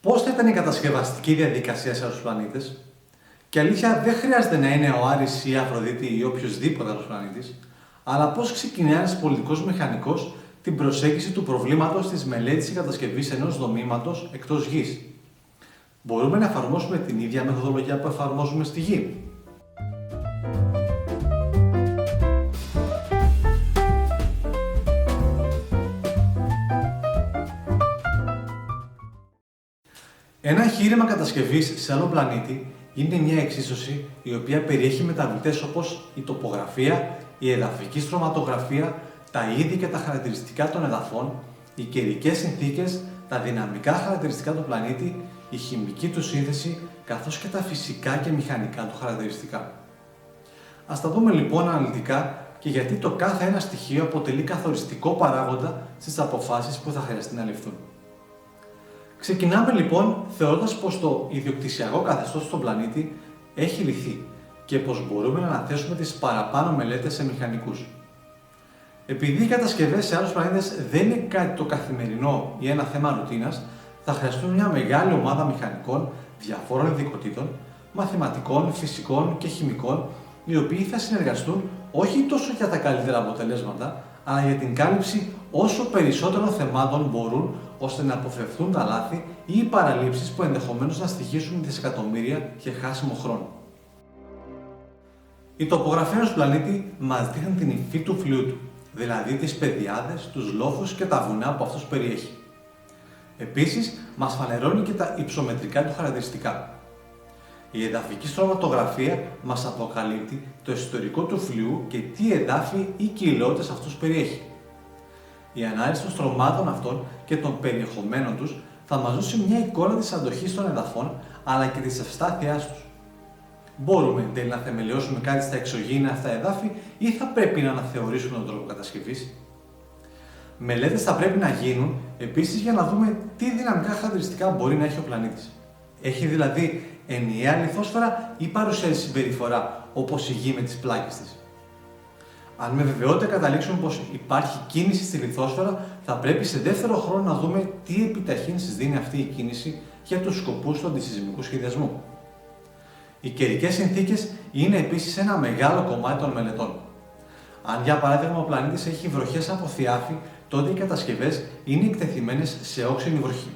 Πώς θα ήταν η κατασκευαστική διαδικασία σε άλλους πλανήτες? Και αλήθεια, δεν χρειάζεται να είναι ο Άρης ή η Αφροδίτη ή οποιοδήποτε άλλος πλανήτης, αλλά πώς ξεκινάει ένας πολιτικός μηχανικός την προσέγγιση του προβλήματος της μελέτης και κατασκευής ενός δομήματος εκτός Γης. Μπορούμε να εφαρμόσουμε την ίδια μεθοδολογία που εφαρμόζουμε στη Γη? Ένα εγχείρημα κατασκευής σε άλλο πλανήτη είναι μια εξίσωση η οποία περιέχει μεταβλητές όπως η τοπογραφία, η εδαφική στρωματογραφία, τα είδη και τα χαρακτηριστικά των εδαφών, οι καιρικές συνθήκες, τα δυναμικά χαρακτηριστικά του πλανήτη, η χημική του σύνθεση, καθώς και τα φυσικά και μηχανικά του χαρακτηριστικά. Ας τα δούμε λοιπόν αναλυτικά και γιατί το κάθε ένα στοιχείο αποτελεί καθοριστικό παράγοντα στις αποφάσεις που θα χρειαστεί να ληφθούν. Ξεκινάμε λοιπόν θεωρώντας πως το ιδιοκτησιακό καθεστώς στον πλανήτη έχει λυθεί και πως μπορούμε να αναθέσουμε τις παραπάνω μελέτες σε μηχανικούς. Επειδή οι κατασκευές σε άλλους πλανήτες δεν είναι κάτι το καθημερινό ή ένα θέμα ρουτίνας, θα χρειαστούν μια μεγάλη ομάδα μηχανικών διαφόρων ειδικοτήτων, μαθηματικών, φυσικών και χημικών, οι οποίοι θα συνεργαστούν όχι τόσο για τα καλύτερα αποτελέσματα, αλλά για την κάλυψη όσο περισσότερων θεμάτων μπορούν, ώστε να αποφευθούν τα λάθη ή οι παραλήψεις που ενδεχομένως να στοιχήσουν δισεκατομμύρια και χάσιμο χρόνο. Η τοπογραφία ενός πλανήτη μας δείχνει την υφή του φλοιού του, δηλαδή τις πεδιάδες, τους λόφους και τα βουνά που αυτός περιέχει. Επίσης, μας φανερώνει και τα υψομετρικά του χαρακτηριστικά. Η εδαφική στρωματογραφία μας αποκαλύπτει το ιστορικό του φλοιού και τι εδάφη ή κοιλότητες αυτός περιέχει. Η ανάλυση των στρωμάτων αυτών και των περιεχομένων τους θα μας δώσει μια εικόνα της αντοχής των εδαφών αλλά και της ευστάθειάς τους. Μπορούμε εν τέλει να θεμελιώσουμε κάτι στα εξωγήινα αυτά εδάφη ή θα πρέπει να αναθεωρήσουμε τον τρόπο κατασκευής? Μελέτες θα πρέπει να γίνουν επίσης για να δούμε τι δυναμικά χαρακτηριστικά μπορεί να έχει ο πλανήτης. Έχει δηλαδή ενιαία λιθόσφαιρα ή παρουσιάζει συμπεριφορά όπως η Γη με τις πλάκες της? Αν με βεβαιότητα καταλήξουμε πως υπάρχει κίνηση στη λιθόσφαιρα, θα πρέπει σε δεύτερο χρόνο να δούμε τι επιταχύνσεις δίνει αυτή η κίνηση για τους σκοπούς του αντισυσμικού σχεδιασμού. Οι καιρικές συνθήκες είναι επίσης ένα μεγάλο κομμάτι των μελετών. Αν για παράδειγμα ο πλανήτης έχει βροχές από θιάφη, τότε οι κατασκευές είναι εκτεθειμένες σε όξινη βροχή.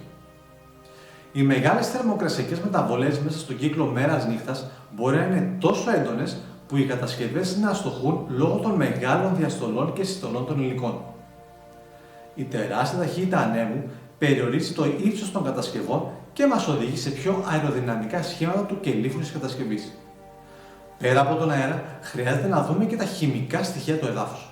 Οι μεγάλες θερμοκρασιακές μεταβολές μέσα στον κύκλο μέρας-νύχτας μπορεί να είναι τόσο έντονες που οι κατασκευές να αστοχούν λόγω των μεγάλων διαστολών και συστολών των υλικών. Η τεράστια ταχύτητα ανέμου περιορίζει το ύψος των κατασκευών και μας οδηγεί σε πιο αεροδυναμικά σχήματα του κελύφου της κατασκευής. Πέρα από τον αέρα, χρειάζεται να δούμε και τα χημικά στοιχεία του εδάφους.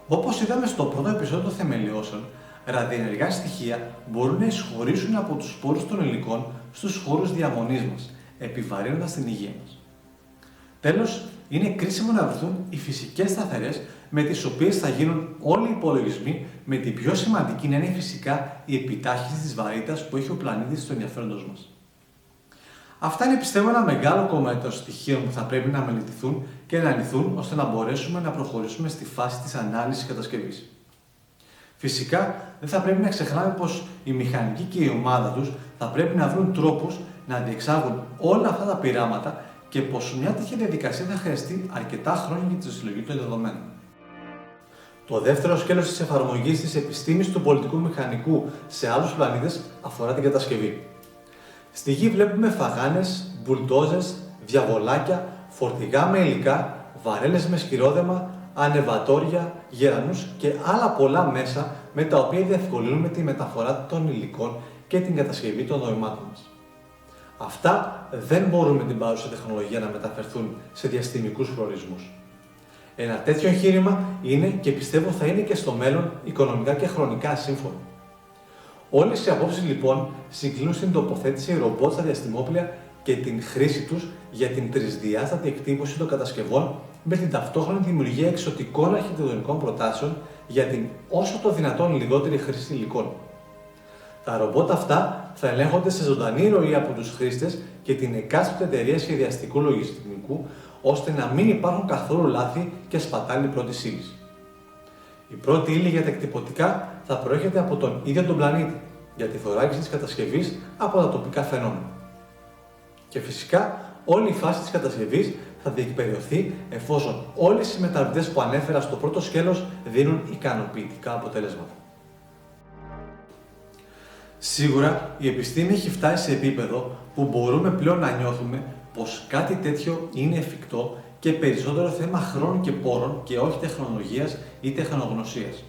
Όπως είδαμε στο πρώτο επεισόδιο των θεμελιώσεων, ραδιενεργά στοιχεία μπορούν να εισχωρήσουν από τους σπόρους των υλικών στους χώρους διαμονής μας, επιβαρύνοντας την υγεία μας. Τέλος, είναι κρίσιμο να βρεθούν οι φυσικές σταθερές με τις οποίες θα γίνουν όλοι οι υπολογισμοί, με την πιο σημαντική να είναι φυσικά η επιτάχυνση της βαρύτητας που έχει ο πλανήτης στο ενδιαφέροντος μας. Αυτά είναι πιστεύω ένα μεγάλο κομμάτι των στοιχείων που θα πρέπει να μελετηθούν και να λυθούν ώστε να μπορέσουμε να προχωρήσουμε στη φάση της ανάλυσης και κατασκευής. Φυσικά, δεν θα πρέπει να ξεχνάμε πως οι μηχανικοί και η ομάδα τους θα πρέπει να βρουν τρόπους να διεξάγουν όλα αυτά τα πειράματα και πως μια τέτοια διαδικασία θα χρειαστεί αρκετά χρόνια για τη συλλογή των δεδομένων. Το δεύτερο σκέλος της εφαρμογής της επιστήμης του πολιτικού μηχανικού σε άλλους πλανήτες αφορά την κατασκευή. Στη Γη βλέπουμε φαγάνες, μπουλντόζες, διαβολάκια, φορτηγά με υλικά, βαρέλες με σκυρόδεμα, ανεβατόρια, γερανούς και άλλα πολλά μέσα με τα οποία διευκολύνουμε τη μεταφορά των υλικών και την κατασκευή των δομημάτων μας. Αυτά δεν μπορούν με την παρούσα τεχνολογία να μεταφερθούν σε διαστημικούς προορισμούς. Ένα τέτοιο εγχείρημα είναι και πιστεύω θα είναι και στο μέλλον οικονομικά και χρονικά σύμφωνο. Όλες οι απόψεις λοιπόν συγκλίνουν στην τοποθέτηση ρομπότ στα διαστημόπλια και την χρήση τους για την τρισδιάστατη εκτύπωση των κατασκευών με την ταυτόχρονη δημιουργία εξωτικών αρχιτεκτονικών προτάσεων για την όσο το δυνατόν λιγότερη χρήση υλικών. Τα ρομπότ αυτά θα ελέγχονται σε ζωντανή ροή από τους χρήστες και την εκάστοτε εταιρεία σχεδιαστικού λογισμικού, ώστε να μην υπάρχουν καθόλου λάθη και σπατάλη πρώτης ύλης. Η πρώτη ύλη για τα εκτυπωτικά θα προέρχεται από τον ίδιο τον πλανήτη, για τη θωράκιση της κατασκευής από τα τοπικά φαινόμενα. Και φυσικά, όλη η φάση της κατασκευής θα διεκπεραιωθεί εφόσον όλες οι μεταβλητές που ανέφερα στο πρώτο σκέλος δίνουν ικανοποιητικά αποτελέσματα. Σίγουρα, η επιστήμη έχει φτάσει σε επίπεδο που μπορούμε πλέον να νιώθουμε πως κάτι τέτοιο είναι εφικτό και περισσότερο θέμα χρόνου και πόρων και όχι τεχνολογίας ή τεχνογνωσίας.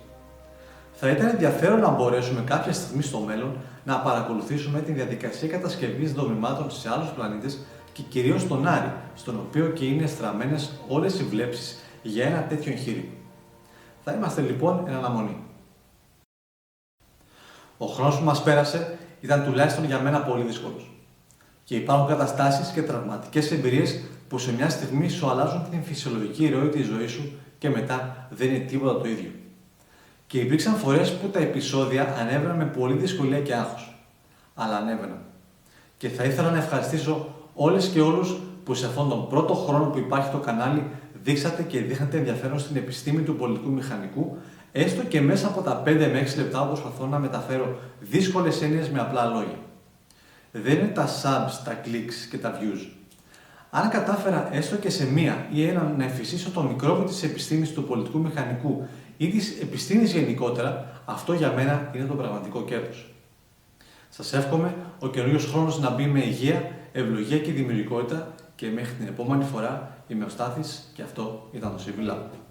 Θα ήταν ενδιαφέρον να μπορέσουμε κάποια στιγμή στο μέλλον να παρακολουθήσουμε τη διαδικασία κατασκευής δομημάτων σε άλλους πλανήτες και κυρίως στον Άρη, στον οποίο και είναι στραμμένες όλες οι βλέψεις για ένα τέτοιο εγχείρημα. Θα είμαστε λοιπόν εν αναμονή. Ο χρόνος που μας πέρασε ήταν τουλάχιστον για μένα πολύ δύσκολος. Και υπάρχουν καταστάσεις και τραυματικές εμπειρίες που σε μια στιγμή σου αλλάζουν την φυσιολογική ροή της ζωής σου και μετά δεν είναι τίποτα το ίδιο. Και υπήρξαν φορές που τα επεισόδια ανέβαιναν με πολύ δυσκολία και άγχος. Αλλά ανέβαιναν. Και θα ήθελα να ευχαριστήσω όλες και όλους που σε αυτόν τον πρώτο χρόνο που υπάρχει το κανάλι δείξατε και δείχνατε ενδιαφέρον στην επιστήμη του πολιτικού μηχανικού, έστω και μέσα από τα 5 με 6 λεπτά που προσπαθώ να μεταφέρω δύσκολες έννοιες με απλά λόγια. Δεν είναι τα subs, τα clicks και τα views. Αν κατάφερα έστω και σε μία ή έναν να εφησίσω το μικρόβιο της επιστήμης του πολιτικού μηχανικού ή της επιστήμης γενικότερα, αυτό για μένα είναι το πραγματικό κέρδος. Σας εύχομαι ο καινούριος χρόνος να μπει με υγεία, ευλογία και δημιουργικότητα και μέχρι την επόμενη φορά είμαι ο Στάθης και αυτό ήταν το CV Lab.